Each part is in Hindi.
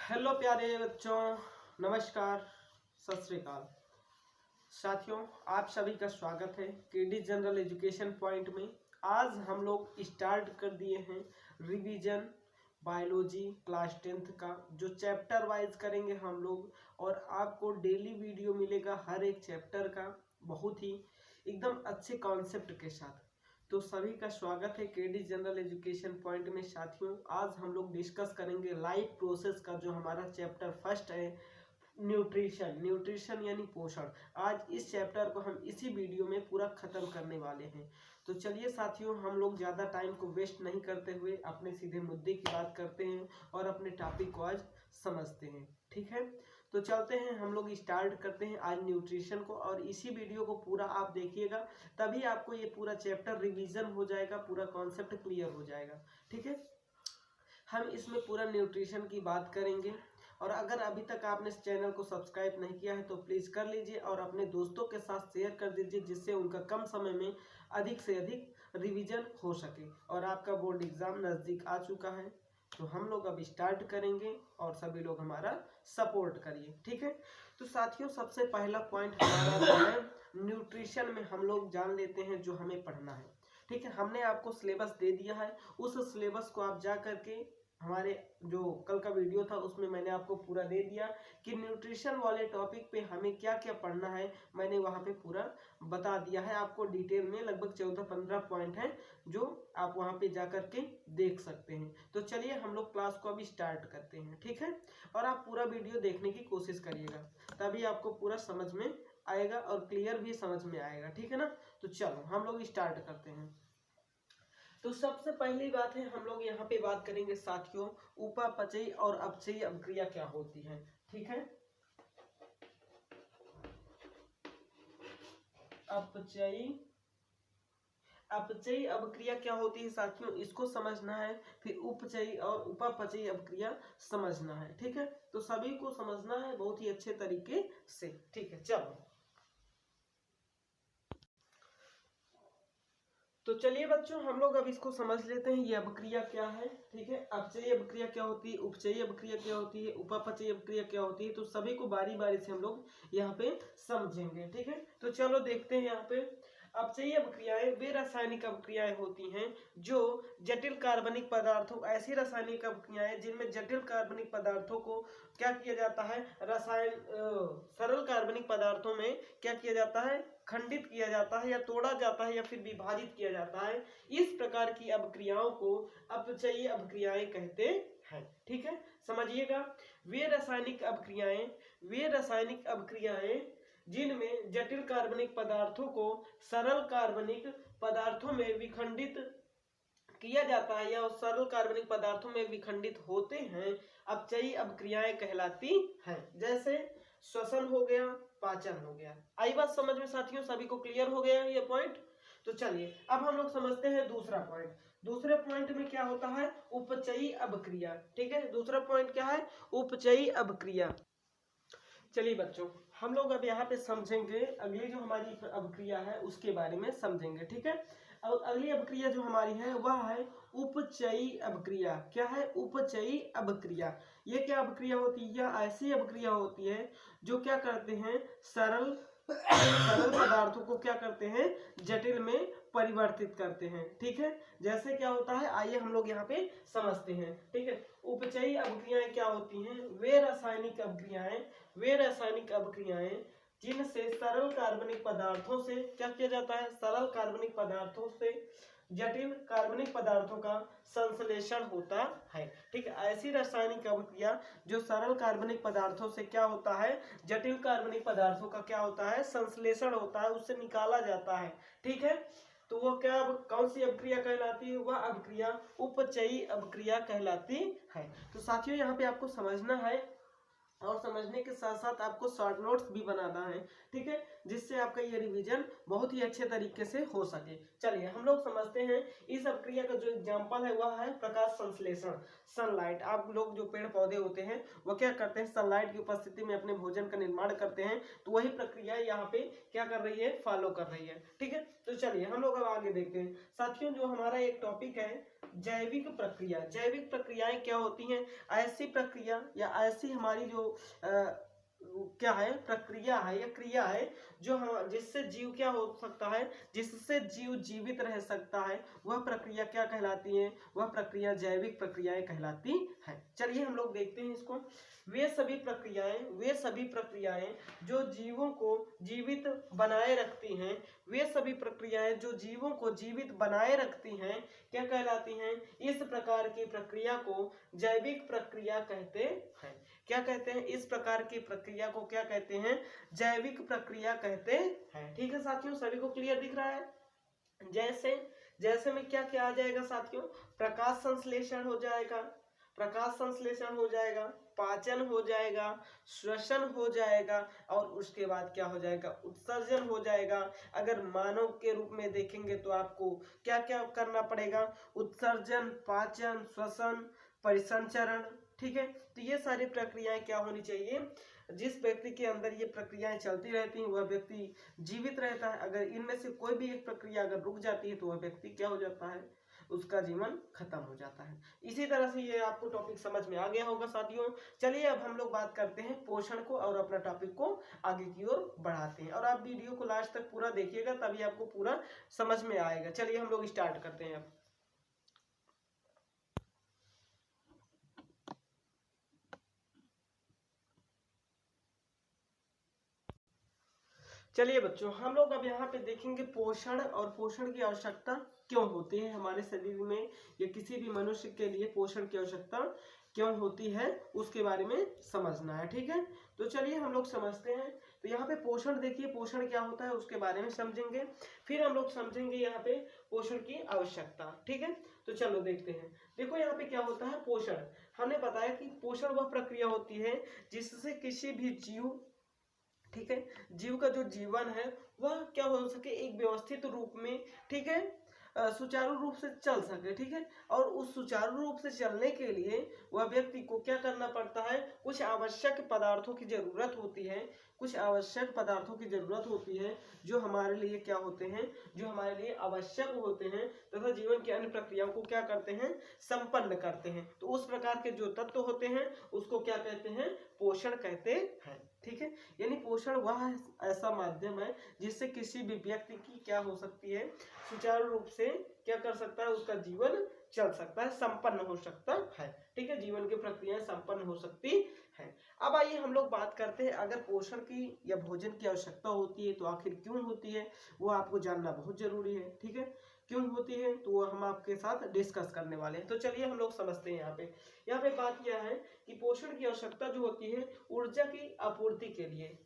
हेलो प्यारे बच्चों, नमस्कार, सत श्री अकाल। साथियों, आप सभी का स्वागत है केडी जनरल एजुकेशन पॉइंट में। आज हम लोग स्टार्ट कर दिए हैं रिवीजन बायोलॉजी क्लास 10th का, जो चैप्टर वाइज करेंगे हम लोग। और आपको डेली वीडियो मिलेगा हर एक चैप्टर का, बहुत ही एकदम अच्छे कॉन्सेप्ट के साथ। तो सभी का स्वागत है केडी जनरल एजुकेशन पॉइंट में। साथियों, आज हम लोग डिस्कस करेंगे लाइफ प्रोसेस का, जो हमारा चैप्टर फर्स्ट है, न्यूट्रिशन यानी पोषण। आज इस चैप्टर को हम इसी वीडियो में पूरा खत्म करने वाले हैं। तो चलिए साथियों, हम लोग ज़्यादा टाइम को वेस्ट नहीं करते हुए अपने सीधे मुद्दे की बात करते हैं और अपने टॉपिक को आज समझते हैं। ठीक है, तो चलते हैं, हम लोग स्टार्ट करते हैं आज न्यूट्रिशन को। और इसी वीडियो को पूरा आप देखिएगा, तभी आपको ये पूरा चैप्टर रिवीजन हो जाएगा, पूरा कॉन्सेप्ट क्लियर हो जाएगा। ठीक है, हम इसमें पूरा न्यूट्रिशन की बात करेंगे। और अगर अभी तक आपने इस चैनल को सब्सक्राइब नहीं किया है तो प्लीज़ कर लीजिए और अपने दोस्तों के साथ शेयर कर दीजिए, जिससे उनका कम समय में अधिक से अधिक रिवीजन हो सके। और आपका बोर्ड एग्ज़ाम नज़दीक आ चुका है, तो हम लोग अब स्टार्ट करेंगे और सभी लोग हमारा सपोर्ट करिए। ठीक है, तो साथियों, सबसे पहला पॉइंट हमारा जो है न्यूट्रिशन में, हम लोग जान लेते हैं जो हमें पढ़ना है। ठीक है, हमने आपको सिलेबस दे दिया है, उस सिलेबस को आप जा करके, हमारे जो कल का वीडियो था उसमें मैंने आपको पूरा दे दिया कि न्यूट्रिशन वाले टॉपिक पे हमें क्या क्या पढ़ना है। मैंने वहाँ पे पूरा बता दिया है आपको डिटेल में, लगभग 14-15 पॉइंट हैं जो आप वहाँ पे जा करके देख सकते हैं। तो चलिए हम लोग क्लास को अभी स्टार्ट करते हैं। ठीक है, और आप पूरा वीडियो देखने की कोशिश करिएगा, तभी आपको पूरा समझ में आएगा और क्लियर भी समझ में आएगा। ठीक है ना, तो चलो हम लोग स्टार्ट करते हैं। तो सबसे पहली बात है, हम लोग यहाँ पे बात करेंगे साथियों, उपापचयी और अपचयी अभिक्रिया क्या होती है। ठीक है, अपचयी अभिक्रिया क्या होती है साथियों, इसको समझना है। फिर उपचयी और उपापचयी अभिक्रिया समझना है। ठीक है, तो सभी को समझना है बहुत ही अच्छे तरीके से। ठीक है, चलो तो चलिए बच्चों, हम लोग अब इसको समझ लेते हैं, ये अभिक्रिया क्या है। ठीक है, अपचयी अभिक्रिया क्या होती है, उपचयी अभिक्रिया क्या होती है, उपापचयी अभिक्रिया क्या होती है, तो सभी को बारी बारी से हम लोग यहाँ पे समझेंगे। ठीक है, तो चलो देखते हैं। यहाँ पे अपचयी अभिक्रियाएं वे रासायनिक अभिक्रियाएं होती हैं जो जटिल कार्बनिक पदार्थों, ऐसी रासायनिक अभिक्रियाएं जिनमें जटिल कार्बनिक पदार्थों को क्या किया जाता है, सरल कार्बनिक पदार्थों में क्या किया जाता है, खंडित किया जाता है या तोड़ा जाता है या फिर विभाजित किया जाता है। इस प्रकार की अभिक्रियाओं को अपचयी अभिक्रियाएं कहते हैं। ठीक है, समझिएगा, वे रासायनिक अभिक्रियाएं जिनमें जटिल कार्बनिक पदार्थों को सरल कार्बनिक पदार्थों में विखंडित किया जाता है या सरल कार्बनिक पदार्थों में विखंडित होते हैं, अपचयी अभिक्रियाएं कहलाती हैं। जैसे श्वसन हो गया, पाचन हो गया। आई बात समझ में साथियों, सभी को क्लियर हो गया ये पॉइंट। तो चलिए अब हम लोग समझते हैं दूसरा पॉइंट। दूसरे पॉइंट में क्या होता है, उपचयी अभिक्रिया। ठीक है, दूसरा पॉइंट क्या है, उपचयी अभिक्रिया। चलिए बच्चों, हम लोग अब यहाँ पे समझेंगे, अगली जो हमारी अभिक्रिया है उसके बारे में समझेंगे। ठीक है, अब अगली अभिक्रिया जो हमारी है वह है उपचयी अभिक्रिया। क्या है, उपचयी अभिक्रिया। ये क्या अभिक्रिया होती है, यह ऐसी अभिक्रिया होती है जो क्या करते हैं, सरल पदार्थों को क्या करते हैं, जटिल में परिवर्तित करते हैं। ठीक है, जैसे क्या होता है, आइए हम लोग यहाँ पे समझते हैं। ठीक है, उपचयी अभिक्रियाएं क्या होती हैं, वे रासायनिक अभिक्रियाएं जिनसे सरल कार्बनिक पदार्थों से क्या किया जाता है, सरल कार्बनिक पदार्थों से जटिल कार्बनिक पदार्थों का संश्लेषण होता है। ठीक है, ऐसी रासायनिक अभिक्रिया जो सरल कार्बनिक पदार्थों से क्या होता है, जटिल कार्बनिक पदार्थों का क्या होता है, संश्लेषण होता है, उससे निकाला जाता है। ठीक है, तो वो क्या, कौन सी अभिक्रिया कहलाती है, वह अभिक्रिया उपचयी अभिक्रिया कहलाती है। तो साथियों, यहाँ पे आपको समझना है और समझने के साथ साथ आपको शॉर्ट नोट्स भी बनाना है। ठीक है, जिससे आपका ये रिवीजन बहुत ही अच्छे तरीके से हो सके। चलिए हम लोग समझते हैं। इस अभिक्रिया का जो एग्जाम्पल है वह है प्रकाश संश्लेषण, सनलाइट। आप लोग जो पेड़ पौधे होते हैं वो क्या करते हैं, सनलाइट की उपस्थिति में अपने भोजन का निर्माण करते हैं, तो वही प्रक्रिया यहाँ पे क्या कर रही है, फॉलो कर रही है। ठीक है, तो चलिए हम लोग अब आगे देखते हैं। साथियों, जो हमारा एक टॉपिक है जैविक प्रक्रिया। जैविक प्रक्रियाएं क्या होती हैं? ऐसी प्रक्रिया या ऐसी हमारी जो क्या है, प्रक्रिया है या क्रिया है जो हम जिससे जीव क्या हो सकता है, जिससे जीव जीवित रह सकता है, वह प्रक्रिया क्या कहलाती है? वह प्रक्रिया जैविक प्रक्रियाएं कहलाती है। चलिए हम लोग देखते हैं इसको। वे सभी प्रक्रियाएं जो जीवों को जीवित बनाए रखती हैं, वे सभी प्रक्रियाएं जो जीवों को जीवित बनाए रखती हैं क्या कहलाती हैं? इस प्रकार की प्रक्रिया को जैविक प्रक्रिया कहते हैं। क्या कहते हैं? इस प्रकार की प्रक्रिया को क्या कहते हैं? जैविक प्रक्रिया कहते हैं। ठीक है साथियों, सभी को क्लियर दिख रहा है? जैसे जैसे में क्या क्या आ जाएगा साथियों? प्रकाश संश्लेषण हो जाएगा, प्रकाश संश्लेषण हो जाएगा, पाचन हो जाएगा, श्वसन हो जाएगा, और उसके बाद क्या हो जाएगा? उत्सर्जन हो जाएगा। अगर मानव के रूप में देखेंगे तो आपको क्या क्या करना पड़ेगा? उत्सर्जन, पाचन, श्वसन, परिसंचरण। ठीक है, तो ये सारी प्रक्रियाएं क्या होनी चाहिए? जिस व्यक्ति के अंदर ये प्रक्रियाएं चलती रहती हैं वह व्यक्ति जीवित रहता है। अगर इनमें से कोई भी एक प्रक्रिया अगर रुक जाती है तो वह व्यक्ति क्या हो जाता है? उसका जीवन खत्म हो जाता है। इसी तरह से ये आपको टॉपिक समझ में आ गया होगा साथियों। चलिए अब हम लोग बात करते हैं पोषण को और अपना टॉपिक को आगे की ओर बढ़ाते हैं, और आप वीडियो को लास्ट तक पूरा देखिएगा तभी आपको पूरा समझ में आएगा। चलिए हम लोग स्टार्ट करते हैं अब। चलिए बच्चों, हम लोग अब यहाँ पे देखेंगे पोषण, और पोषण की आवश्यकता क्यों होती है हमारे शरीर में, या किसी भी मनुष्य के लिए पोषण की आवश्यकता क्यों होती है उसके बारे में समझना है। ठीक है, तो चलिए हम लोग समझते हैं। तो यहाँ पे पोषण देखिए, पोषण क्या होता है उसके बारे में समझेंगे, फिर हम लोग समझेंगे यहाँ पे पोषण की आवश्यकता। ठीक है, तो चलो देखते हैं। देखो यहाँ पे क्या होता है पोषण। हमने बताया कि पोषण वह प्रक्रिया होती है जिससे किसी भी जीव, ठीक है, जीव का जो जीवन है वह क्या हो सके? एक व्यवस्थित रूप में, ठीक है, सुचारू रूप से चल सके। ठीक है, और उस सुचारू रूप से चलने के लिए वह व्यक्ति को क्या करना पड़ता है? कुछ आवश्यक पदार्थों की जरूरत होती है, कुछ आवश्यक पदार्थों की जरूरत होती है जो हमारे लिए क्या होते हैं? जो हमारे लिए आवश्यक होते हैं तथा जीवन की अन्य प्रक्रियाओं को क्या करते हैं? संपन्न करते हैं। तो उस प्रकार के जो तत्व होते हैं उसको क्या कहते हैं? पोषण कहते हैं। ठीक है, यानी पोषण वह ऐसा माध्यम है जिससे किसी भी व्यक्ति की क्या हो सकती है? सुचारू रूप से क्या कर सकता है? उसका जीवन चल सकता है, संपन्न हो सकता है। ठीक है, जीवन की प्रक्रियाएं संपन्न हो सकती है। अब आइए हम लोग बात करते हैं, अगर पोषण की या भोजन की आवश्यकता होती है तो आखिर क्यों होती है, वो आपको जानना बहुत जरूरी है। ठीक है, क्यों होती है तो वो हम आपके साथ डिस्कस करने वाले हैं। तो चलिए हम लोग समझते हैं। यहाँ पे बात यह है कि पोषण की आवश्यकता जो होती है ऊर्जा की आपूर्ति के लिए।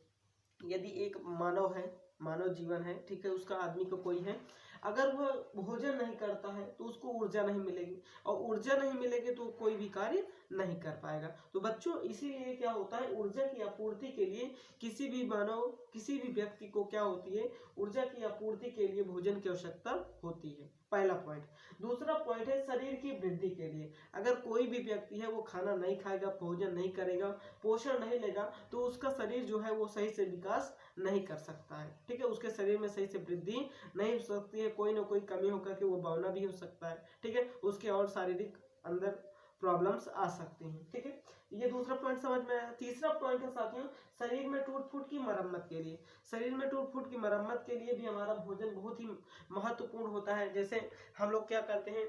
यदि एक मानव है, मानव जीवन है, ठीक है, उसका आदमी को कोई है, अगर वह भोजन नहीं करता है तो उसको ऊर्जा नहीं मिलेगी, और ऊर्जा नहीं मिलेगी तो कोई भी कार्य नहीं कर पाएगा। तो बच्चों इसीलिए क्या होता है? ऊर्जा की आपूर्ति के लिए किसी भी मानव, किसी भी व्यक्ति को क्या होती है? ऊर्जा की आपूर्ति के लिए भोजन की आवश्यकता होती है, पहला पॉइंट। दूसरा पॉइंट है शरीर की वृद्धि के लिए। अगर कोई भी व्यक्ति है वो खाना नहीं खाएगा, भोजन नहीं करेगा, पोषण नहीं लेगा, तो उसका शरीर जो है वो सही से विकास नहीं कर सकता है। ठीक है, उसके शरीर में सही से वृद्धि नहीं हो सकती है, कोई ना कोई कमी होकर के वो बौना भी हो सकता है। ठीक है, उसके और शारीरिक अंदर प्रॉब्लम्स आ सकती हैं। ठीक है, ये दूसरा पॉइंट समझ में आया। तीसरा पॉइंट है साथियों शरीर में टूट फूट की मरम्मत के लिए। शरीर में टूट फूट की मरम्मत के लिए भी हमारा भोजन बहुत ही महत्वपूर्ण होता है। जैसे हम लोग क्या करते हैं?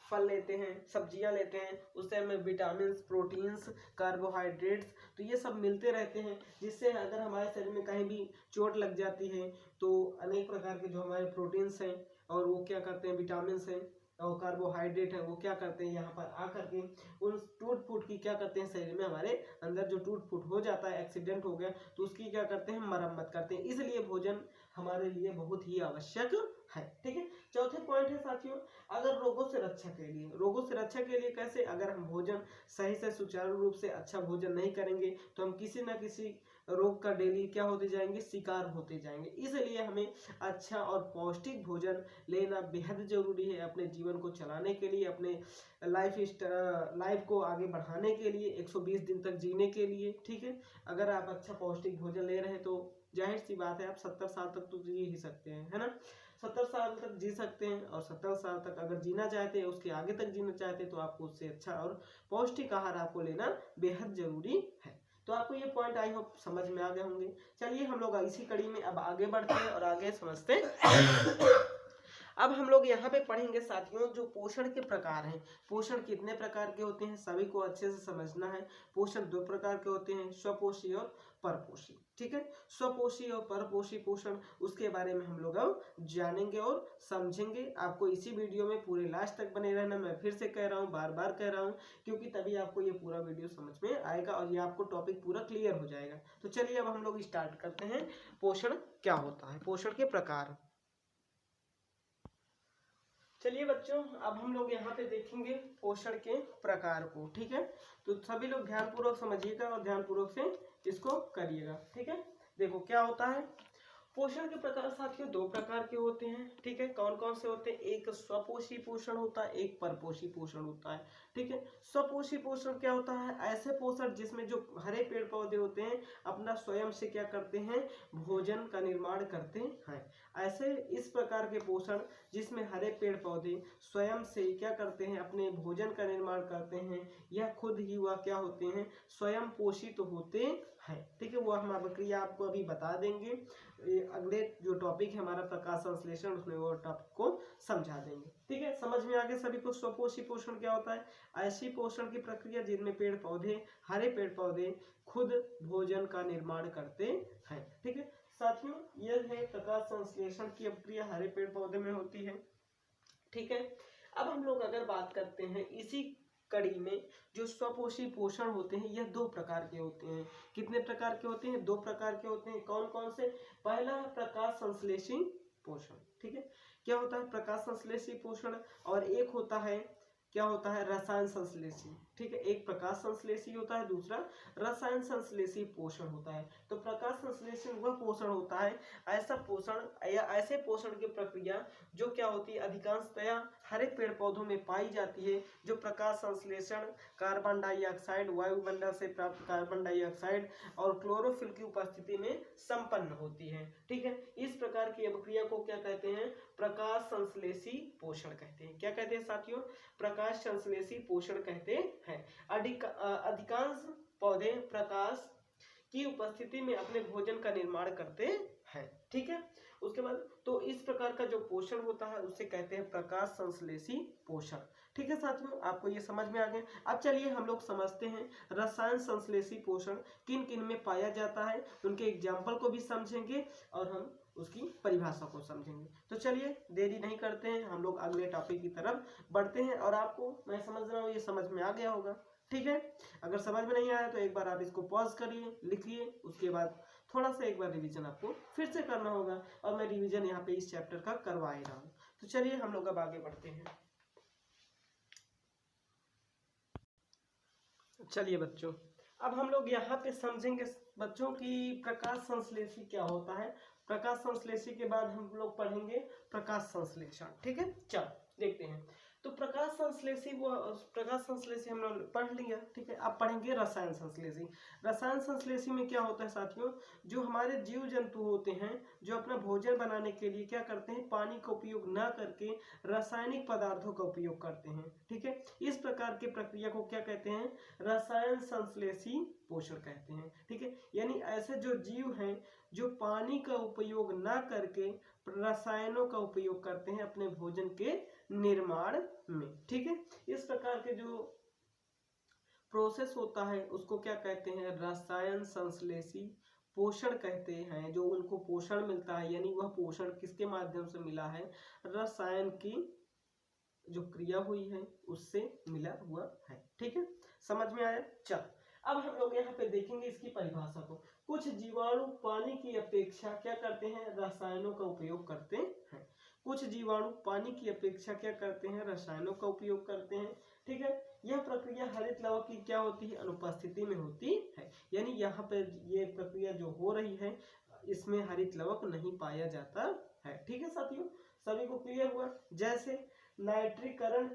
फल लेते हैं, सब्जियां लेते हैं, उससे हमें विटामिन, प्रोटीन्स, कार्बोहाइड्रेट्स, तो ये सब मिलते रहते हैं, जिससे अगर हमारे शरीर में कहीं भी चोट लग जाती है तो अनेक प्रकार के जो हमारे प्रोटीन्स हैं और वो क्या करते हैं? विटामिन हैं और कार्बोहाइड्रेट है, वो क्या करते हैं? यहाँ पर आकर के उन टूट फूट की क्या करते हैं? शरीर में हमारे अंदर जो टूट फूट हो जाता है, एक्सीडेंट हो गया तो उसकी क्या करते हैं? मरम्मत करते हैं। इसलिए भोजन हमारे लिए बहुत ही आवश्यक है। ठीक है, चौथे पॉइंट है साथियों अगर रोगों से रक्षा के लिए। रोगों से रक्षा के लिए कैसे? अगर हम भोजन सही से सुचारू रूप से अच्छा भोजन नहीं करेंगे तो हम किसी ना किसी रोग का डेली क्या होते जाएंगे? शिकार होते जाएंगे। इसलिए हमें अच्छा और पौष्टिक भोजन लेना बेहद जरूरी है अपने जीवन को चलाने के लिए, अपने लाइफ को आगे बढ़ाने के लिए, 120 दिन तक जीने के लिए। ठीक है, अगर आप अच्छा पौष्टिक भोजन ले रहे हैं तो जाहिर सी बात है आप 70 साल तक तो जी ही सकते हैं, है ना। 70 साल तक जी सकते हैं, और 70 साल तक अगर जीना चाहते हैं, उसके आगे तक जीना चाहते हैं, तो आपको उससे अच्छा और पौष्टिक आहार आपको लेना बेहद जरूरी है। तो आपको ये पॉइंट आई होप समझ में आ गए होंगे। चलिए हम लोग इसी कड़ी में अब आगे बढ़ते हैं और आगे समझते हैं। अब हम लोग यहाँ पे पढ़ेंगे साथियों जो पोषण के प्रकार हैं। पोषण कितने प्रकार के होते हैं सभी को अच्छे से समझना है। पोषण 2 प्रकार के होते हैं, स्वपोषी और परपोषी। ठीक है, स्वपोषी और परपोषी पोषण, उसके बारे में हम लोग अब जानेंगे और समझेंगे। आपको इसी वीडियो में पूरे लास्ट तक बने रहना। मैं फिर से कह रहा हूँ, बार बार कह रहा हूँ, क्योंकि तभी आपको ये पूरा वीडियो समझ में आएगा और ये आपको टॉपिक पूरा क्लियर हो जाएगा। तो चलिए अब हम लोग स्टार्ट करते हैं। पोषण क्या होता है, पोषण के प्रकार। चलिए बच्चों, अब हम लोग यहाँ पे देखेंगे पोषण के प्रकार को। ठीक है, तो सभी लोग ध्यानपूर्वक समझिएगा और ध्यानपूर्वक से इसको करिएगा। ठीक है, देखो क्या होता है पोषण के प्रकार साथियों 2 प्रकार के होते हैं। ठीक है, कौन कौन से होते हैं, एक स्वपोषी पोषण होता है, एक परपोषी पोषण होता है। ठीक है, स्वपोषी पोषण क्या होता है, ऐसे पोषण जिसमें जो हरे पेड़ पौधे होते हैं अपना स्वयं से क्या करते हैं, भोजन का निर्माण करते हैं। ऐसे इस प्रकार के पोषण जिसमें हरे पेड़ पौधे स्वयं से क्या करते हैं, अपने भोजन का निर्माण करते हैं, यह खुद ही वह क्या होते हैं, स्वयं पोषित होते हैं। ठीक है, वह हम प्रक्रिया आपको अभी बता देंगे। अगले जो टॉपिक है हमारा प्रकाश संश्लेषण, उसमें वो टॉपिक को समझा देंगे। ठीक है, समझ में आगे सभी को। स्वपोषी पोषण क्या होता है, ऐसी पोषण की प्रक्रिया जिनमें पेड़ पौधे, हरे पेड़ पौधे खुद भोजन का निर्माण करते हैं। ठीक है साथियों, यह है प्रकाश संश्लेषण की प्रक्रिया हरे पेड़ पौधे में होती है। ठीक है, अब हम लोग अगर बात करते हैं इसी कड़ी में, जो स्वपोषी पोषण होते हैं यह 2 प्रकार के होते हैं। कितने प्रकार के होते हैं, 2 प्रकार के होते हैं। कौन कौन से, पहला है प्रकाश संश्लेषी पोषण। ठीक है, क्या होता है प्रकाश संश्लेषी पोषण, और एक होता है क्या होता है रसायन संश्लेषी। ठीक है, एक प्रकाश संश्लेषी होता है, दूसरा रसायन संश्लेषी पोषण होता है। तो प्रकाश संश्लेषण वह पोषण होता है, ऐसा पोषण या ऐसे पोषण की प्रक्रिया जो क्या होती है अधिकांशतया हरे पेड़ पौधों में पाई जाती है, जो प्रकाश संश्लेषण कार्बन डाइऑक्साइड, वायुमंडल से प्राप्त कार्बन डाइऑक्साइड और क्लोरोफिल की उपस्थिति में संपन्न होती है। ठीक है, इस प्रकार की प्रक्रिया को क्या कहते हैं, प्रकाश संश्लेषी पोषण कहते हैं। क्या कहते हैं साथियों, प्रकाश संश्लेषी पोषण कहते हैं। अधिकांश पौधे प्रकाश की उपस्थिति में अपने भोजन का निर्माण करते हैं। ठीक है, उसके बाद तो इस प्रकार का जो पोषण होता है उसे कहते हैं प्रकाश संश्लेषी पोषण। ठीक है साथियों, आपको ये समझ में आ गया। अब चलिए हम लोग समझते हैं रसायन संश्लेषी पोषण किन किन में पाया जाता है, उनके एग्जाम्पल को भी समझेंगे और हम उसकी परिभाषा को समझेंगे। तो चलिए देरी नहीं करते हैं, हम लोग अगले टॉपिक की तरफ बढ़ते हैं। और आपको मैं समझ रहा हूँ ये समझ में आ गया होगा। ठीक है, अगर समझ में नहीं आया तो एक बार आप इसको पॉज करिए, लिखिए, उसके बाद थोड़ा सा एक बार रिवीजन आपको फिर से करना होगा, और मैं रिवीजन यहाँ पे इस चैप्टर का करवा ही रहा हूँ। तो चलिए हम लोग अब आगे बढ़ते हैं। चलिए बच्चों, अब हम लोग यहाँ पे समझेंगे बच्चों की प्रकाश संश्लेषी क्या होता है। प्रकाश संश्लेषी के बाद हम लोग पढ़ेंगे प्रकाश संश्लेषण। ठीक है, चलो देखते हैं। तो प्रकाश संश्लेषी हम लोग पढ़ लिया। ठीक है, अब पढ़ेंगे रसायन संश्लेषी। रसायन संश्लेषी में क्या होता है साथियों, जो हमारे जीव जंतु होते हैं जो अपना भोजन बनाने के लिए क्या करते हैं, पानी का उपयोग ना करके रासायनिक पदार्थों का उपयोग करते हैं। ठीक है, इस प्रकार की प्रक्रिया को क्या कहते हैं, रसायन संश्लेषी पोषण कहते हैं। ठीक है, यानी ऐसे जो जीव हैं जो पानी का उपयोग ना करके रसायनों का उपयोग करते हैं अपने भोजन के निर्माण में। ठीक है, इस प्रकार के जो प्रोसेस होता है उसको क्या कहते हैं, रसायन संश्लेषी पोषण कहते हैं। जो उनको पोषण मिलता है, यानी वह पोषण किसके माध्यम से मिला है, रसायन की जो क्रिया हुई है उससे मिला हुआ है। ठीक है, समझ में आया। चल अब हम लोग यहाँ पे देखेंगे इसकी परिभाषा को। कुछ जीवाणु पानी की अपेक्षा क्या करते हैं, रसायनों का उपयोग करते हैं। कुछ जीवाणु पानी की अपेक्षा क्या करते हैं, रसायनों का उपयोग करते हैं। ठीक है, यह प्रक्रिया हरित लवण की क्या होती है, अनुपस्थिति में होती है। यानी यहाँ पे ये प्रक्रिया जो हो रही है इसमें हरित लवण नहीं पाया जाता है। ठीक है साथियों, सभी को क्लियर हुआ। जैसे नाइट्रीकरण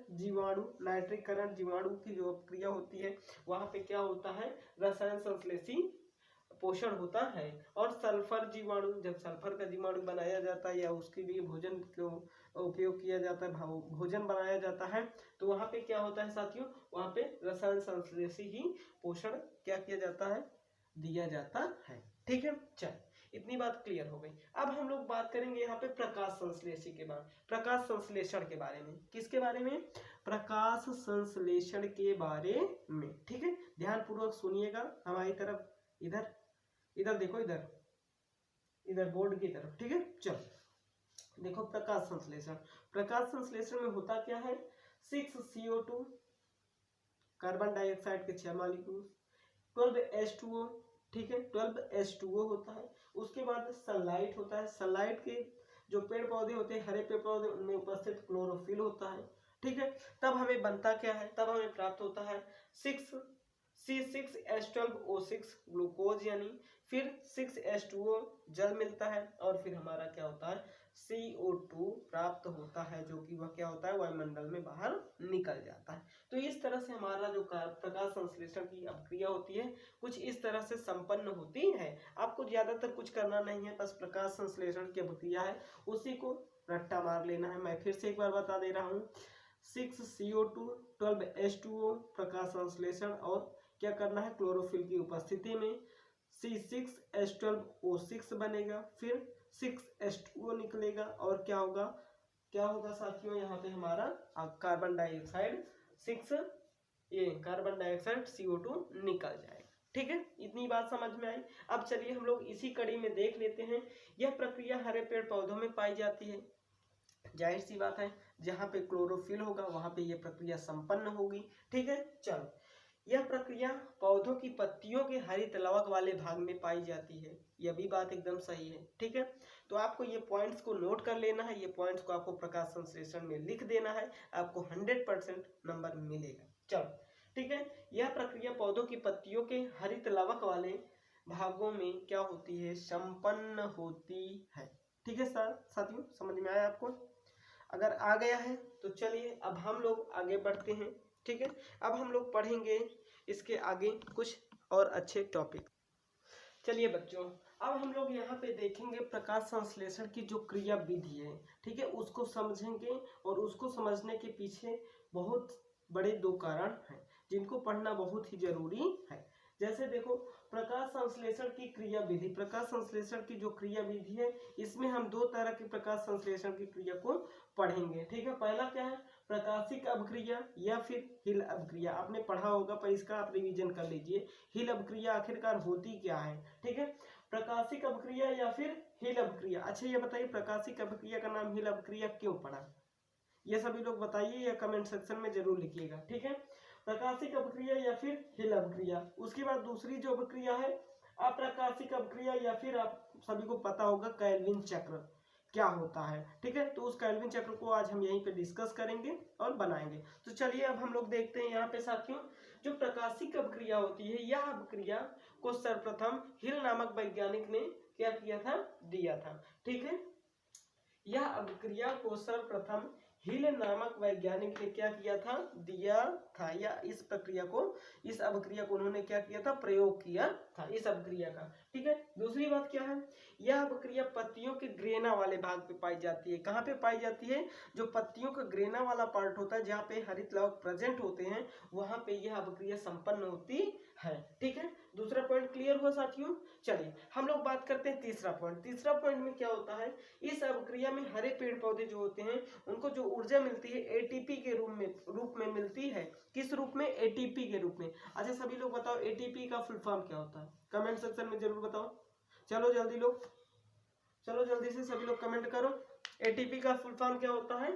जीवाणु की जो क्रिया होती है वहां पे क्या होता है, रसायन संश्लेषी पोषण होता है। और सल्फर जीवाणु, जब सल्फर का जीवाणु बनाया जाता है या उसके लिए भोजन को उपयोग किया जाता है, भोजन बनाया जाता है, तो वहाँ पे क्या होता है साथियों, वहाँ पे रसायन संश्लेषी ही पोषण क्या किया जाता है, दिया जाता है। ठीक है, चल इतनी बात क्लियर हो गई। अब हम लोग बात करेंगे यहाँ पे प्रकाश संश्लेषी के बारे, प्रकाश संश्लेषण के बारे में। किसके बारे में, प्रकाश संश्लेषण के बारे में। ठीक है, ध्यान पूर्वक सुनिएगा हमारी तरफ, इधर इधर देखो, इधर इधर बोर्ड की तरफ। ठीक है, चलो देखो प्रकाश संश्लेषण। प्रकाश संश्लेषण में होता क्या है, 6 CO2 कार्बन डाइऑक्साइड के 6 मॉलिक्यूल, 12 H2O। ठीक है, 12 H2O होता है। उसके बाद सनलाइट होता है, सनलाइट के जो पेड़ पौधे होते हैं, हरे पेड़ पौधे, उनमें उपस्थित क्लोरोफिल होता है। ठीक है, तब हमें बनता क्या है, तब हमें प्राप्त होता है 6C6H12O6 ग्लूकोज, यानी फिर 6H2O जल मिलता है, और फिर हमारा क्या होता है, CO2 प्राप्त होता है, जो कि वह क्या होता है, वायुमंडल में बाहर निकल जाता है। तो इस तरह से हमारा जो प्रकाश संश्लेषण की अभिक्रिया होती है, कुछ इस तरह से संपन्न होती है। आपको ज्यादातर कुछ करना नहीं है, बस प्रकाश संश्लेषण की अभिक्रिया है, उसी को रट्टा मार लेना है। मैं फिर से एक बार बता दे रहा हूँ, 6CO2 12H2O प्रकाश संश्लेषण, और क्या करना है, क्लोरोफिल की उपस्थिति में C6H12O6 बनेगा, फिर 6H2O निकलेगा, और क्या होगा, क्या होगा साथियों, यहाँ पे हमारा carbon dioxide carbon dioxide CO2 निकल जाएगा। ठीक है, इतनी बात समझ में आई। अब चलिए हम लोग इसी कड़ी में देख लेते हैं। यह प्रक्रिया हरे पेड़ पौधों में पाई जाती है। जाहिर सी बात है, जहाँ पे क्लोरोफिल होगा वहां पे यह प्रक्रिया संपन्न होगी। ठीक है, चलो यह प्रक्रिया पौधों की पत्तियों के हरित लवक वाले भाग में पाई जाती है। यह भी बात एकदम सही है। ठीक है, तो आपको ये पॉइंट्स को नोट कर लेना है, ये पॉइंट्स को आपको प्रकाश संश्लेषण में लिख देना है, आपको 100% नंबर मिलेगा। चलो ठीक है, यह प्रक्रिया पौधों की पत्तियों के हरित लवक वाले भागों में क्या होती है, संपन्न होती है। ठीक है सर, साथियों समझ में आया आपको? अगर आ गया है तो चलिए अब हम लोग आगे बढ़ते हैं। ठीक है, अब हम लोग पढ़ेंगे इसके आगे कुछ और अच्छे टॉपिक। चलिए बच्चों, अब हम लोग यहाँ पे देखेंगे प्रकाश संश्लेषण की जो क्रिया विधि है। ठीक है, उसको समझेंगे, और उसको समझने के पीछे बहुत बड़े 2 कारण हैं जिनको पढ़ना बहुत ही जरूरी है। जैसे देखो, प्रकाश संश्लेषण की क्रिया विधि, प्रकाश संश्लेषण की जो क्रिया विधि है, इसमें हम 2 तरह की प्रकाश संश्लेषण की क्रिया को पढ़ेंगे। ठीक है, पहला क्या है, प्रकाशिक अभिक्रिया या फिर हिल अभिक्रिया। आपने पढ़ा होगा, पर इसका आप रिवीजन कर लीजिए। हिल अभिक्रिया आखिरकार होती क्या है? ठीक है, प्रकाशिक अभिक्रिया या फिर हिल अभिक्रिया। अच्छा ये बताइए, प्रकाशिक अभिक्रिया का नाम हिल अभिक्रिया क्यों पड़ा? ये सभी लोग बताइए या कमेंट सेक्शन में जरूर लिखिएगा। ठीक है, प्रकाशिक अभिक्रिया या फिर हिल अभिक्रिया। उसके बाद दूसरी जो अभिक्रिया है, अप्रकाशिक अभिक्रिया, या फिर आप सभी को पता होगा केल्विन चक्र क्या होता है। ठीक है, तो उस केल्विन चक्र को आज हम यहीं पे डिस्कस करेंगे और बनाएंगे। तो चलिए अब हम लोग देखते हैं यहाँ पे साथियों, जो प्रकाशिक अभिक्रिया होती है, यह अभिक्रिया को सर्वप्रथम हिल नामक वैज्ञानिक ने क्या किया था, दिया था। ठीक है, यह अभिक्रिया को सर्वप्रथम हिल नामक वैज्ञानिक ने क्या किया था, दिया था, या इस प्रक्रिया को, इस अभिक्रिया को उन्होंने क्या किया था, प्रयोग किया था इस अभिक्रिया का। ठीक है, दूसरी बात क्या है, यह अभिक्रिया पत्तियों के ग्रेना वाले भाग पे पाई जाती है। कहाँ पे पाई जाती है? जो पत्तियों का ग्रेना वाला पार्ट होता है, जहाँ पे हरित लवक प्रेजेंट होते हैं, वहां पे यह अभिक्रिया संपन्न होती है। ठीक है, दूसरा पॉइंट क्लियर हुआ साथियों। चलिए हम लोग बात करते हैं तीसरा पॉइंट। तीसरा पॉइंट में क्या होता है, इस अभिक्रिया में हरे पेड़ पौधे जो होते हैं, उनको जो ऊर्जा मिलती है एटीपी के रूप में मिलती है। किस रूप में? एटीपी के रूप में। अच्छा सभी लोग बताओ, एटीपी का फुल फॉर्म क्या होता है? कमेंट सेक्शन में जरूर बताओ। चलो जल्दी लोग, चलो जल्दी से सभी लोग कमेंट करो, एटीपी का फुल फॉर्म क्या होता है?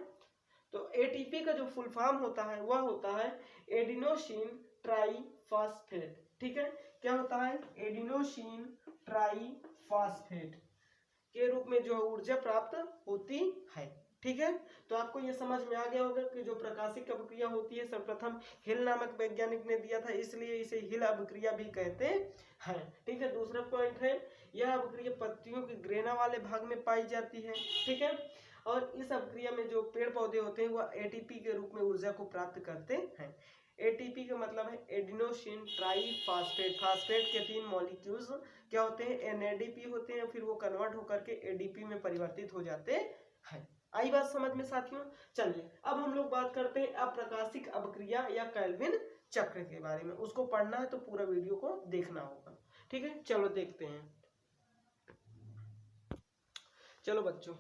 तो एटीपी का जो फुल फॉर्म होता है वह होता है एडिनोसिन ट्राईफॉस्फेट। ठीक है, क्या होता है? एडिनोसिन ट्राईफॉस्फेट के रूप में जो ऊर्जा प्राप्त होती है। ठीक है, तो आपको ये समझ में आ गया होगा कि जो प्रकाशिक अभिक्रिया होती है सर्वप्रथम हिल नामक वैज्ञानिक ने दिया था, इसलिए इसे हिल अभिक्रिया भी कहते हैं। ठीक है, दूसरा पॉइंट है, यह अभिक्रिया पत्तियों के ग्रेना वाले भाग में पाई जाती है। ठीक है, और इस अभिक्रिया में जो पेड़ पौधे होते हैं वह एटीपी के रूप में ऊर्जा को प्राप्त करते हैं। एटीपी का मतलब है एडिनोसिन ट्राईफॉस्फेट। फास्फेट के 3 मॉलिक्यूल्स क्या होते हैं, एनएडीपी होते हैं, फिर वो कन्वर्ट होकर के एडीपी में परिवर्तित हो जाते हैं। आई बात समझ में साथियों? चलिए अब हम लोग बात करते हैं अप्रकाशिक अभिक्रिया या केल्विन चक्र के बारे में। उसको पढ़ना है तो पूरा वीडियो को देखना होगा, ठीक है। चलो देखते हैं। चलो बच्चों,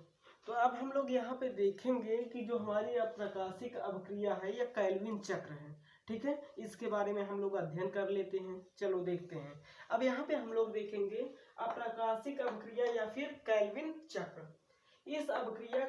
तो अब हम लोग यहाँ पे देखेंगे कि जो हमारी अप्रकाशिक अभिक्रिया है या केल्विन चक्र है, ठीक है, इसके बारे में हम लोग अध्ययन कर लेते हैं। चलो देखते हैं। अब यहाँ पे हम लोग देखेंगे अप्रकाशिक अभिक्रिया या फिर केल्विन चक्र। इस अभिक्रिया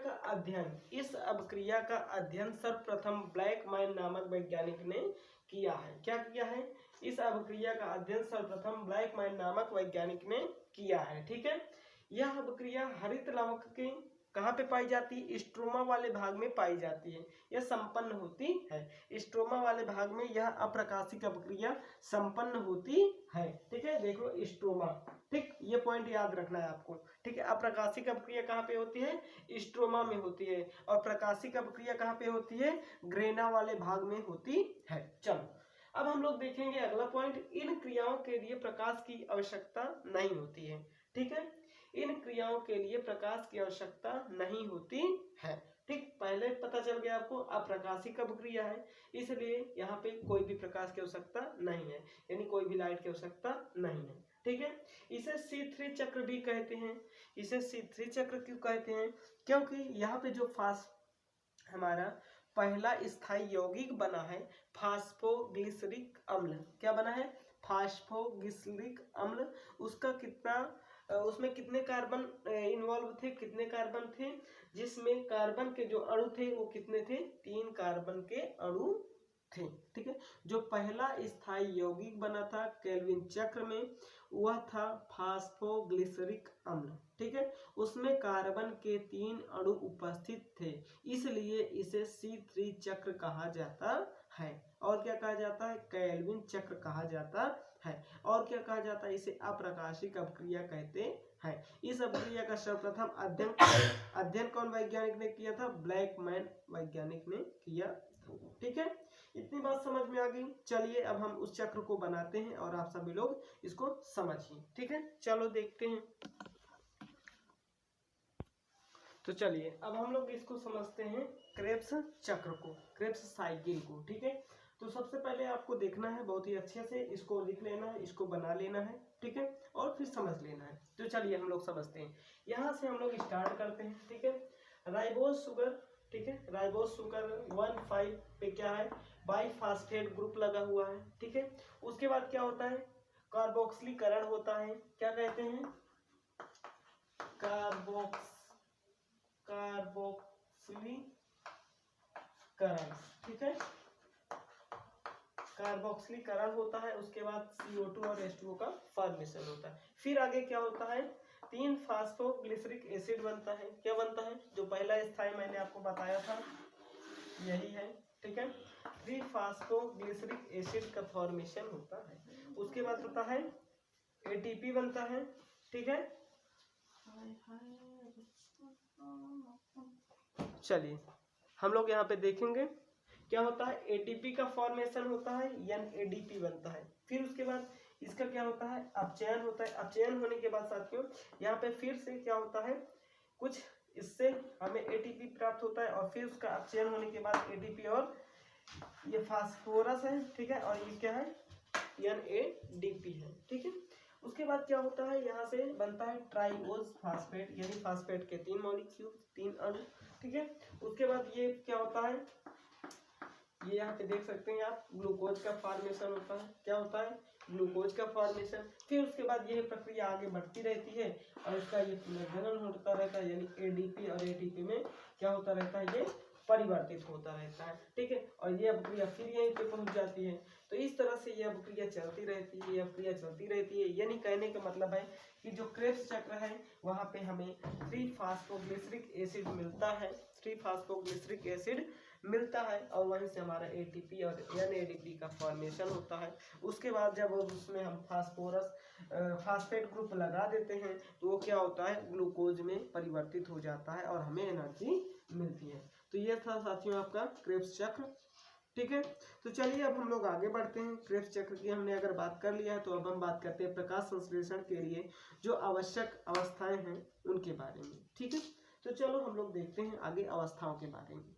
का अध्ययन सर्वप्रथम ब्लैकमैन नामक वैज्ञानिक ने किया है। क्या किया है? इस अभिक्रिया का अध्ययन सर्वप्रथम ब्लैकमैन नामक वैज्ञानिक ने किया है, ठीक है। यह अभिक्रिया हरित लवक के कहाँ पे पाई जाती है? स्ट्रोमा वाले भाग में पाई जाती है। यह संपन्न होती है स्ट्रोमा वाले भाग में, यह अप्रकाशिक अभिक्रिया संपन्न होती है, ठीक है। देखो स्ट्रोमा, ठीक, ये पॉइंट याद रखना है आपको, ठीक है। अप्रकाशिक अभिक्रिया कहाँ पे होती है? स्ट्रोमा में होती है। और प्रकाशिक अभिक्रिया कहाँ पे होती है? ग्रेना वाले भाग में होती है। चलो अब हम लोग देखेंगे अगला पॉइंट। इन क्रियाओं के लिए प्रकाश की आवश्यकता नहीं होती है, ठीक है। इन क्रियाओं के लिए प्रकाश की आवश्यकता नहीं होती है, ठीक। पहले पता चल गया आपको अप्रकाशिक अभिक्रिया है, इसलिए यहाँ पे कोई भी प्रकाश की आवश्यकता नहीं है, यानी कोई भी लाइट की आवश्यकता नहीं है, ठीक है। इसे C3 चक्र भी कहते हैं। इसे C3 चक्र क्यों कहते हैं? क्योंकि यहाँ पे जो हमारा पहला स्थायी यौगिक बना है फास्फोग्लिसरिक अम्ल। क्या बना है? फास्फोग्लिसरिक अम्ल। उसका उसमें कितने कार्बन इन्वॉल्व थे? कितने कार्बन थे? जिसमें कार्बन के जो अणु थे वो कितने थे? 3 कार्बन के अणु थे, ठीक है। जो पहला स्थायी यौगिक बना था केल्विन चक्र में वह था फास्फोग्लिसरिक अम्ल, ठीक है। उसमें कार्बन के 3 अणु उपस्थित थे, इसलिए इसे C3 चक्र कहा जाता है। और क्या कहा जाता है? केल्विन चक्र कहा जाता है। और क्या कहा जाता है? इसे अप्रकाशिक अभिक्रिया कहते हैं। इस अभिक्रिया का सर्वप्रथम अध्ययन कौन वैज्ञानिक ने किया था? ब्लैकमैन वैज्ञानिक ने किया था, ठीक है। इतनी बात समझ में आ गई। चलिए अब हम उस चक्र को बनाते हैं और आप सभी लोग इसको समझिए, ठीक है। चलो देखते हैं। तो चलिए अब हम लोग इसको समझते हैं, क्रेब्स चक्र को, क्रेब्स साइकिल को, ठीक है। तो सबसे पहले आपको देखना है, बहुत ही अच्छे से इसको लिख लेना है, इसको बना लेना है, ठीक है, और फिर समझ लेना है। तो चलिए हम लोग समझते हैं। यहाँ से हम लोग स्टार्ट करते हैं, ठीक है। राइबोज शुगर, ठीक है, राइबोज शुगर 1,5 पे क्या है? बाईफास्फेट ग्रुप लगा हुआ है, ठीक है। उसके बाद क्या होता है? कार्बोक्सिलीकरण होता है। क्या कहते हैं? कार्बोक्सिलीकरण, ठीक है, कार्बोक्सिलीकरण होता है। उसके बाद CO2 और H2O का फॉर्मेशन होता है। फिर आगे क्या होता है? 3 फास्फोग्लिसरिक एसिड बनता है। क्या बनता है? जो पहला स्थायी मैंने आपको बताया था यही है, ठीक है। 3 फास्फोग्लिसरिक एसिड का फॉर्मेशन होता है। उसके बाद होता है ATP बनता है, ठीक है। चलिए हम लोग यहाँ पे देखेंगे क्या होता है। ATP का फॉर्मेशन होता है, NADP बनता है। फिर उसके बाद इसका क्या होता है? अपचयन होता है। अपचयन होने के बाद साथियों यहाँ पे फिर से क्या होता है? कुछ इससे हमें ATP प्राप्त होता है और फिर उसका अपचयन होने के बाद ATP और ये फास्फोरस है, ठीक है, और ये क्या है? NADP है, ठीक है। उसके बाद क्या होता है? यहाँ से बनता है ट्राइओज फास्फेट, यानी फास्फेट के 3 मॉलिक्यूल, 3 अणु, ठीक है। उसके बाद ये क्या होता है? ये यहाँ पे देख सकते हैं आप, ग्लूकोज का फॉर्मेशन होता है। क्या होता है? ग्लूकोज का फॉर्मेशन। फिर उसके बाद यह प्रक्रिया आगे बढ़ती रहती है और इसका ये पुनर्जनन होता रहता है, यानी ADP और ATP में क्या होता रहता है? ये परिवर्तित होता रहता है, ठीक है। और ये अभिक्रिया फिर यहीं पे पहुंच जाती है। तो इस तरह से यह अभिक्रिया चलती रहती है, यह अभिक्रिया चलती रहती है। यानी कहने का मतलब है कि जो क्रेब्स चक्र है वहाँ पे हमें 3 फास्फोग्लिसरिक एसिड मिलता है, 3 फास्फोग्लिसरिक एसिड मिलता है और वहीं से हमारा ATP और NADP का फॉर्मेशन होता है। उसके बाद जब उसमें हम फास्फेट ग्रुप लगा देते हैं तो वो क्या होता है, ग्लूकोज में परिवर्तित हो जाता है और हमें एनर्जी मिलती है। तो ये था साथियों आपका क्रेब्स चक्र। ठीक है, तो चलिए अब हम लोग आगे बढ़ते हैं। क्रेब्स चक्र की हमने अगर बात कर लिया है तो अब हम बात करते हैं प्रकाश संश्लेषण के लिए जो आवश्यक अवस्थाएं हैं उनके बारे में। ठीक है, तो चलो हम लोग देखते हैं आगे अवस्थाओं के बारे में।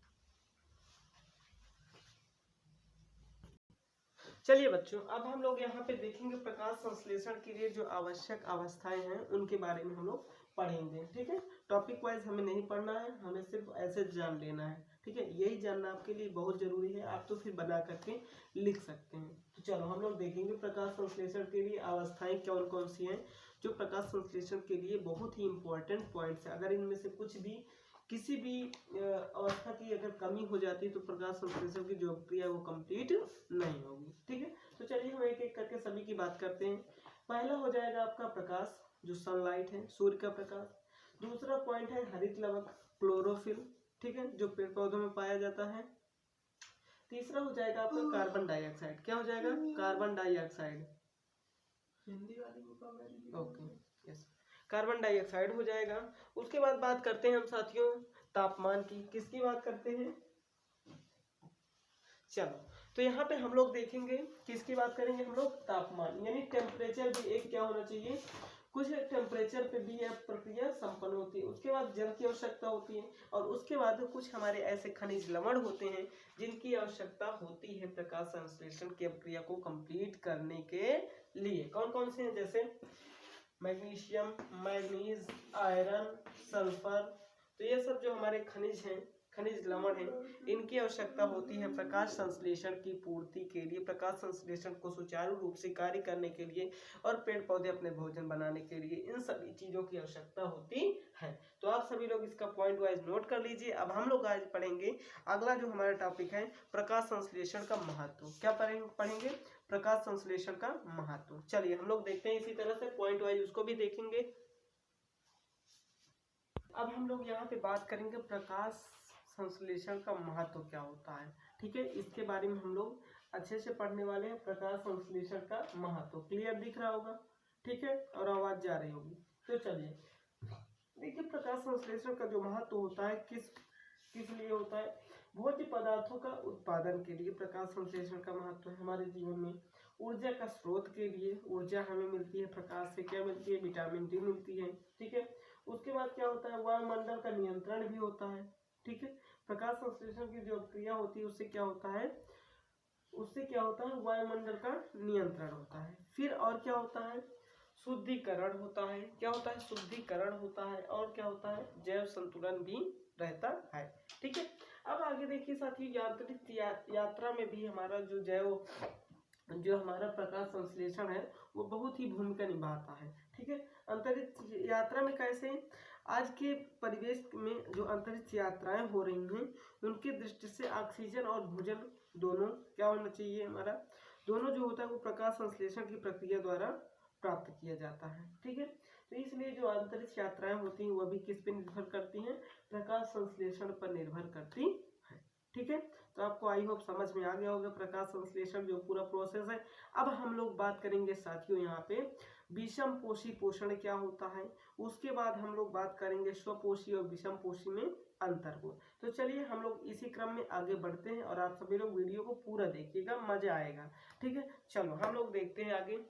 चलिए बच्चों, अब हम लोग यहाँ पे देखेंगे प्रकाश संश्लेषण के लिए जो आवश्यक अवस्थाएं हैं उनके बारे में हम लोग पढ़ेंगे। ठीक है, टॉपिक वाइज हमें नहीं पढ़ना है, हमें सिर्फ ऐसे जान लेना है। ठीक है, यही जानना आपके लिए बहुत जरूरी है, आप तो फिर बना करके लिख सकते हैं। तो चलो हम लोग देखेंगे प्रकाश संश्लेषण के लिए अवस्थाएं कौन कौन सी हैं जो प्रकाश संश्लेषण के लिए बहुत ही इंपॉर्टेंट पॉइंट्स है। अगर इनमें से कुछ भी किसी भी अवस्था की अगर कमी हो जाती है तो प्रकाश संश्लेषण की जो क्रिया वो कंप्लीट नहीं होगी। ठीक है, तो चलिए हम एक एक करके सभी की बात करते हैं। पहला हो जाएगा आपका प्रकाश जो सनलाइट है, सूर्य का प्रकाश। दूसरा पॉइंट है हरित लवक क्लोरोफिल, ठीक है, जो पेड़ पौधों में पाया जाता है। तीसरा हो जाएगा आपका कार्बन डाइऑक्साइड। क्या हो जाएगा, कार्बन डाइऑक्साइड। हिंदी वाली ओके, यस, कार्बन डाइऑक्साइड हो जाएगा। उसके बाद बात करते हैं हम साथियों तापमान की। किसकी बात करते हैं, चलो तो यहाँ पे हम लोग देखेंगे किसकी बात करेंगे, हम लोग तापमान यानी टेम्परेचर भी एक क्या होना चाहिए, कुछ टेम्परेचर पे भी यह प्रक्रिया संपन्न होती है। उसके बाद जल की आवश्यकता होती है और उसके बाद कुछ हमारे ऐसे खनिज लवण होते हैं जिनकी आवश्यकता होती है प्रकाश संश्लेषण की प्रक्रिया को कंप्लीट करने के लिए। कौन कौन से हैं, जैसे मैग्नीशियम, मैग्नीज, आयरन, सल्फर। तो ये सब जो हमारे खनिज हैं, खनिज लवण हैं, इनकी आवश्यकता होती है प्रकाश संश्लेषण की पूर्ति के लिए, प्रकाश संश्लेषण को सुचारू रूप से कार्य करने के लिए और पेड़ पौधे अपने भोजन बनाने के लिए इन सभी चीजों की आवश्यकता होती है। तो आप सभी लोग इसका पॉइंट वाइज नोट कर लीजिए। अब हम लोग आज पढ़ेंगे अगला जो हमारा टॉपिक है प्रकाश संश्लेषण का महत्व। क्या पढ़ेंगे, प्रकाश संश्लेषण का महत्व। चलिए हम लोग देखते हैं, इसी तरह से पॉइंट वाइज उसको भी देखेंगे। अब हम लोग यहाँ पे बात करेंगे प्रकाश संश्लेषण का महत्व क्या होता है। ठीक है, इसके बारे में हम लोग अच्छे से पढ़ने वाले हैं। प्रकाश संश्लेषण का महत्व क्लियर दिख रहा होगा, ठीक है, और आवाज जा रही होगी। तो चलिए देखिए, प्रकाश संश्लेषण का जो महत्व होता है किस लिए होता है, भोज्य पदार्थों का उत्पादन के लिए प्रकाश संश्लेषण का महत्व है। हमारे जीवन में ऊर्जा का स्रोत के लिए, ऊर्जा हमें मिलती है प्रकाश से, क्या मिलती है, विटामिन डी मिलती है। ठीक है, उसके बाद क्या होता है, वायुमंडल का नियंत्रण भी होता है। ठीक है, प्रकाश संश्लेषण की जो क्रिया होती है उससे क्या होता है, वायुमंडल का नियंत्रण होता है। फिर और क्या होता है, शुद्धिकरण होता है। क्या होता है, शुद्धिकरण होता है। और क्या होता है, जैव संतुलन भी रहता है। ठीक है, अब आगे देखिए साथियों, यांत्रिक यात्रा में भी हमारा जो हमारा प्रकाश संश्लेषण है वो बहुत ही भूमिका निभाता है। ठीक है, अंतरिक्ष यात्रा में कैसे, आज के परिवेश में जो अंतरिक्ष यात्राएं हो रही हैं उनकी दृष्टि से ऑक्सीजन और भोजन दोनों क्या होना चाहिए, हमारा दोनों जो होता है वो प्रकाश संश्लेषण की प्रक्रिया द्वारा प्राप्त किया जाता है। ठीक है, तो इसलिए जो अंतरिक्ष यात्राएं होती हैं वह भी किस पे निर्भर करती हैं, प्रकाश संश्लेषण पर निर्भर करती है। ठीक है, तो आपको आई होप समझ में आ गया होगा प्रकाश संश्लेषण जो पूरा प्रोसेस है। अब हम लोग बात करेंगे साथियों यहाँ पे विषम पोषी पोषण क्या होता है, उसके बाद हम लोग बात करेंगे स्वपोषी और विषम पोषी में अंतर को। तो चलिए हम लोग इसी क्रम में आगे बढ़ते हैं और आप सभी लोग वीडियो को पूरा देखिएगा, मजा आएगा। ठीक है, चलो हम लोग देखते हैं आगे।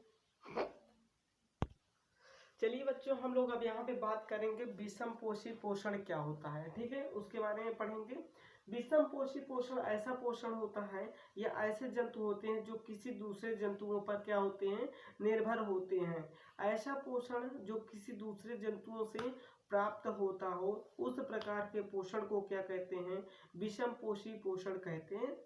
चलिए बच्चों, हम लोग अब यहाँ पे बात करेंगे विषम पोषी पोषण क्या होता है। ठीक है, उसके बारे में पढ़ेंगे। विषम पोषी पोषण ऐसा पोषण होता है या ऐसे जंतु होते हैं जो किसी दूसरे जंतुओं पर क्या होते हैं, निर्भर होते हैं। ऐसा पोषण जो किसी दूसरे जंतुओं से प्राप्त होता हो उस प्रकार के पोषण को क्या कहते हैं, विषम पोषी पोषण कहते हैं।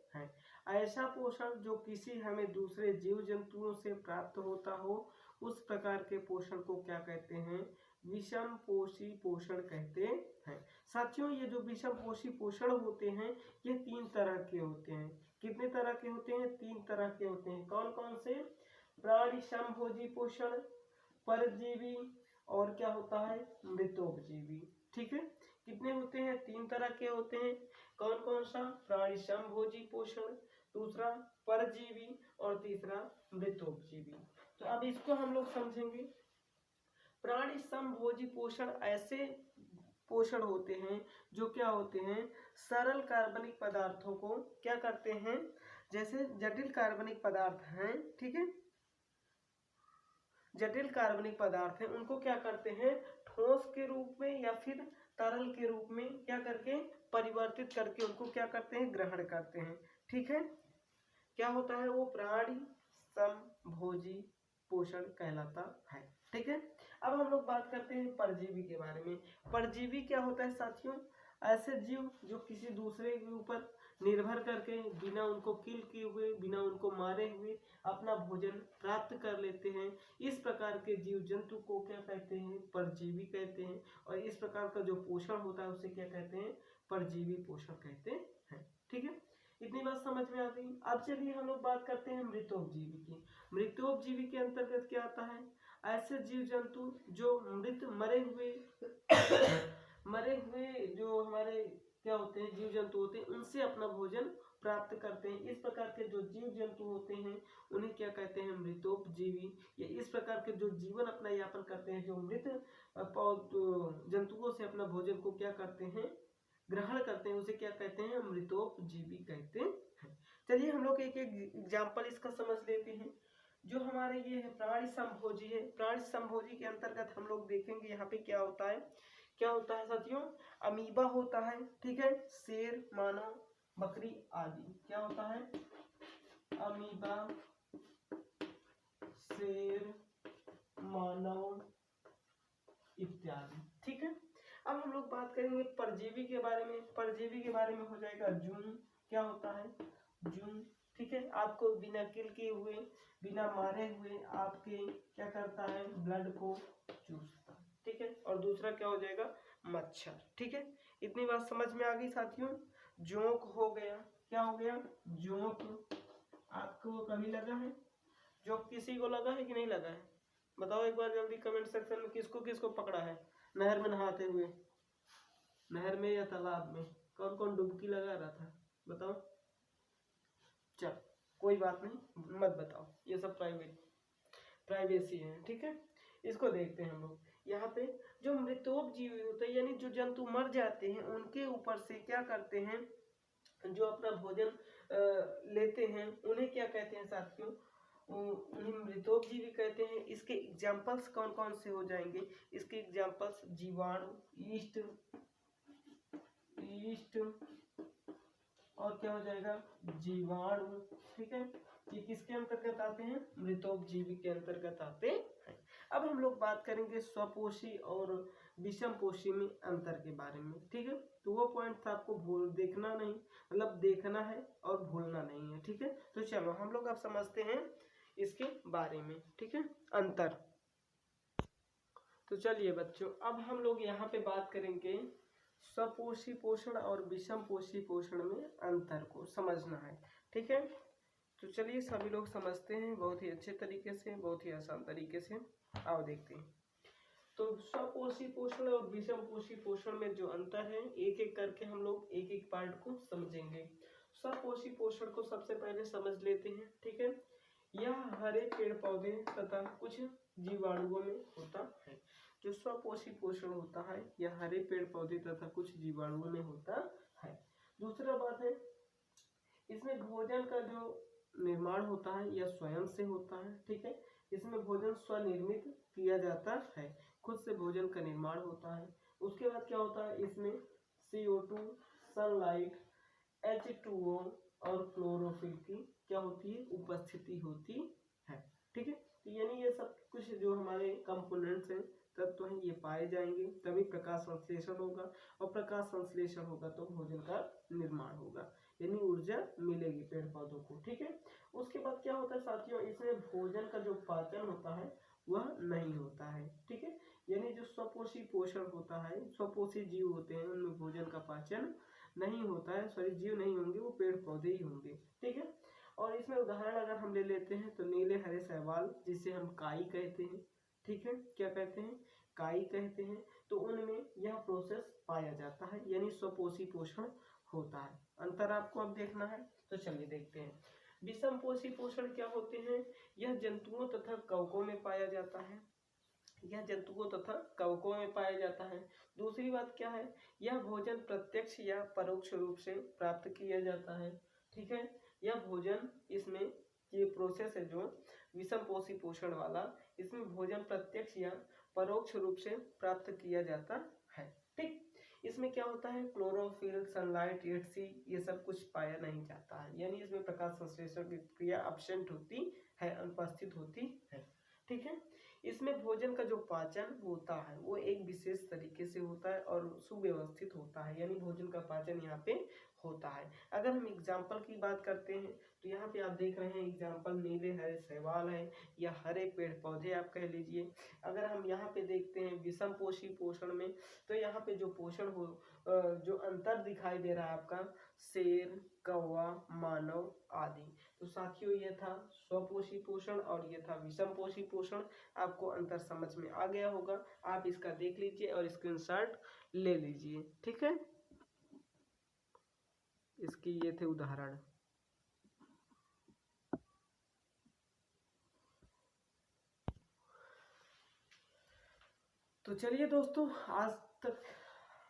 ऐसा पोषण जो किसी हमें दूसरे जीव जंतुओं से प्राप्त होता हो उस प्रकार के पोषण को क्या कहते हैं, विषम पोषी पोषण कहते हैं। साथियों, ये जो विषम पोषी पोषण होते हैं ये 3 तरह के होते हैं। कितने तरह के होते हैं, 3 तरह के होते हैं। कौन कौन से, प्राणी समभोजी पोषण, परजीवी और क्या होता है, मृतोपजीवी। ठीक है, कितने होते हैं, 3 तरह के होते हैं। कौन कौन सा? प्राणी समभोजी पोषण, दूसरा परजीवी और तीसरा मृतोपजीवी। तो अब इसको हम लोग समझेंगे। प्राणी समभोजी पोषण ऐसे पोषण होते हैं जो क्या होते हैं, सरल कार्बनिक पदार्थों को क्या करते हैं, जैसे जटिल कार्बनिक पदार्थ हैं, ठीक है, जटिल कार्बनिक पदार्थ हैं, उनको क्या करते हैं, ठोस के रूप में या फिर तरल के रूप में क्या करके परिवर्तित करके उनको क्या करते हैं, ग्रहण करते हैं, ठीक है। क्या होता है वो? प्राणी समभोजी पोषण कहलाता है, ठीक है। अब हम लोग बात करते हैं परजीवी के बारे में। परजीवी क्या होता है साथियों? ऐसे जीव जो किसी दूसरे के ऊपर निर्भर करके बिना उनको किल किए हुए, बिना उनको मारे हुए अपना भोजन प्राप्त कर लेते हैं। इस प्रकार के जीव जंतु को क्या कहते हैं? परजीवी कहते हैं। और इस प्रकार का जो पोषण होता है उसे क्या कहते हैं? परजीवी पोषण कहते हैं, ठीक है। इतनी बात समझ में आ गई। अब चलिए हम लोग बात करते हैं मृतोपजीवी की। मृतोपजीवी के अंतर्गत क्या आता है? ऐसे जीव जंतु जो मृत मरे हुए जो हमारे क्या होते हैं, जीव जंतु होते हैं, उनसे अपना भोजन प्राप्त करते हैं। इस प्रकार के जो जीव जंतु होते हैं उन्हें क्या कहते हैं? मृतोपजीवी। या इस प्रकार के जो जीवन अपना यापन करते हैं, जो मृत जंतुओं से अपना भोजन को क्या करते हैं? ग्रहण करते हैं, उसे क्या कहते हैं? मृतोपजीवी कहते हैं। चलिए हम लोग एक एक एग्जाम्पल इसका समझ लेते हैं। जो हमारे ये है प्राणी समभोजी है, प्राणी समभोजी के अंतर्गत हम लोग देखेंगे यहाँ पे क्या होता है। क्या होता है साथियों? अमीबा होता है, ठीक है, शेर, मानव, बकरी आदि। क्या होता है? अमीबा, शेर, मानव इत्यादि, ठीक है। अब हम लोग बात करेंगे परजीवी के बारे में। परजीवी के बारे में हो जाएगा जून। क्या होता है? जून, ठीक है। आपको बिना किल किए हुए, बिना मारे हुए आपके क्या करता है? ब्लड को चूसता, ठीक है। और दूसरा क्या हो जाएगा? मच्छर, ठीक है। इतनी बात समझ में आ गई साथियों। जोंक हो गया। क्या हो गया? जोंक। आपको कभी लगा है जोंक? किसी को लगा है कि नहीं लगा है? बताओ एक बार जल्दी कमेंट सेक्शन में, किसको किसको पकड़ा है नहर में नहाते हुए? नहर में या तालाब में? कौन कौन डुबकी लगा रहा था? बताओ। चल कोई बात नहीं, मत बताओ, ये सब प्राइवेसी है, ठीक है। इसको देखते हैं हम लोग। यहाँ पे जो मृतोपजीवी होते हैं, यानी जो जंतु मर जाते हैं, उनके ऊपर से क्या करते हैं, जो अपना भोजन लेते हैं, उन्हें क्या कहते हैं साथियों? उन्हें मृतोपजीवी कहते हैं। इसके एग्जाम्पल्स कौन कौन से हो जाएंगे? इसके एग्जाम्पल्स जीवाणु, ईस्ट और क्या हो जाएगा? जीवाणु, ठीक है। ये किसके अंतर्गत आते हैं? मृतोपजीवी के अंतर्गत आते हैं। अब हम लोग बात करेंगे स्वपोषी और विषमपोषी में अंतर के बारे में, ठीक है। तो वो पॉइंट आपको देखना नहीं, मतलब देखना है और भूलना नहीं है, ठीक है। तो चलो हम लोग अब समझते हैं इसके बारे में, ठीक है, अंतर। तो चलिए बच्चों, अब हम लोग यहाँ पे बात करेंगे स्वपोषी पोषण और विषमपोषी पोषण में अंतर को समझना है, ठीक है। तो चलिए सभी लोग समझते हैं बहुत ही अच्छे तरीके से, बहुत ही आसान तरीके से। आओ देखते हैं। तो स्वपोषी पोषण और विषमपोषी पोषण में जो अंतर है, एक एक करके हम लोग एक एक पार्ट को समझेंगे। स्वपोषी पोषण को सबसे पहले समझ लेते हैं, ठीक है। यह हरे पेड़ पौधे तथा कुछ जीवाणुओं में होता है। जो स्वपोषी पोषण होता है यह हरे पेड़ पौधे तथा कुछ जीवाणुओं में होता है। दूसरा बात है, इसमें भोजन का जो निर्माण होता है यह स्वयं से होता है, ठीक है। इसमें भोजन स्वनिर्मित किया जाता है, खुद से भोजन का निर्माण होता है। उसके बाद क्या होता है, इसमें CO2, सनलाइट, H2O और क्लोरोफिल की क्या होती है? उपस्थिति होती है, ठीक है। तो यानी ये सब कुछ जो हमारे कंपोनेंट्स हैं, तत्व हैं, ये पाए जाएंगे, तभी प्रकाश संश्लेषण होगा, और प्रकाश संश्लेषण होगा तो भोजन का निर्माण होगा, यानी ऊर्जा मिलेगी पेड़ पौधों को, ठीक है। उसके बाद क्या होता है साथियों, इसमें भोजन का जो पाचन होता है वह नहीं होता है, ठीक है। यानी जो स्वपोषी पोषण होता है, स्वपोषी जीव होते हैं, उनमें भोजन का पाचन नहीं होता है। सॉरी, जीव नहीं होंगे, वो पेड़ पौधे ही होंगे, ठीक है। और इसमें उदाहरण अगर हम ले लेते हैं तो नीले हरे शैवाल, जिसे हम काई कहते हैं, ठीक है। क्या कहते हैं? काई कहते हैं। तो उनमें यह प्रोसेस पाया जाता है, यानी स्वपोषी पोषण होता है। अंतर आपको अब देखना है, तो चलिए देखते हैं। विषमपोषी पोषण क्या होते हैं? यह जंतुओं तथा कवकों में पाया जाता है। यह जंतुओं तथा कवकों में पाया जाता है। दूसरी बात क्या है? यह भोजन प्रत्यक्ष या परोक्ष रूप से प्राप्त किया जाता है। ठीक है, यह भोजन, इसमें ये प्रोसेस है जो विषमपोषी पोषण वाला, इसमें भोजन प्रत्यक्ष या परोक्ष रूप से प्राप्त किया जाता है। ठीक, इसमें क्या होता है? क्लोरोफिल, सनलाइट, एटसी, ये सब कुछ पाया नहीं जाता है, यानी इसमें प्रकाश संश्लेषण की क्रिया एब्सेंट होती है, अनुपस्थित होती है। ठीक है, इसमें भोजन का जो पाचन होता है वो एक विशेष तरीके से होता है और सुव्यवस्थित होता है, यानी भोजन का पाचन यहाँ पे होता है। अगर हम एग्जाम्पल की बात करते हैं तो यहाँ पे आप देख रहे हैं एग्जाम्पल, नीले हरे शैवाल है या हरे पेड़ पौधे आप कह लीजिए। अगर हम यहाँ पे देखते हैं विषमपोषी पोषण में, तो यहाँ पे जो पोषण हो, जो अंतर दिखाई दे रहा है आपका, शेर, कौवा, मानव आदि। तो साथियों ये था स्वपोषी पोषण और ये था विषमपोषी पोषण। आपको अंतर समझ में आ गया होगा, आप इसका देख लीजिए और स्क्रीनशॉट ले लीजिए। ठीक है, इसकी ये थे उदाहरण। तो चलिए दोस्तों,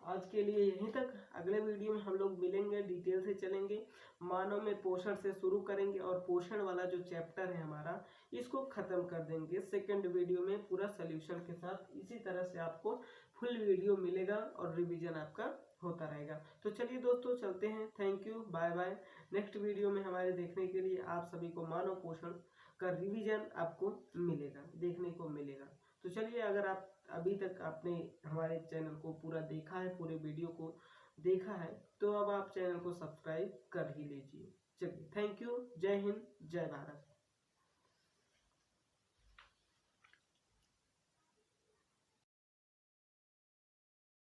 आज के लिए यहीं तक। अगले वीडियो में हम लोग मिलेंगे, डिटेल से चलेंगे, मानव में पोषण से शुरू करेंगे और पोषण वाला जो चैप्टर है हमारा, इसको खत्म कर देंगे सेकंड वीडियो में पूरा सॉल्यूशन के साथ। इसी तरह से आपको फुल वीडियो मिलेगा और रिवीजन आपका होता रहेगा। तो चलिए दोस्तों, चलते हैं। Thank you, bye bye. Next video में हमारे देखने के लिए आप सभी को मानव पोषण का रिवीजन आपको मिलेगा, देखने को मिलेगा। तो चलिए, अगर आप अभी तक आपने हमारे चैनल को पूरा देखा है, पूरे वीडियो को देखा है, तो अब आप चैनल को सब्सक्राइब कर ही लीजिए। चलिए, थैंक यू, जय हिंद, जय भारत।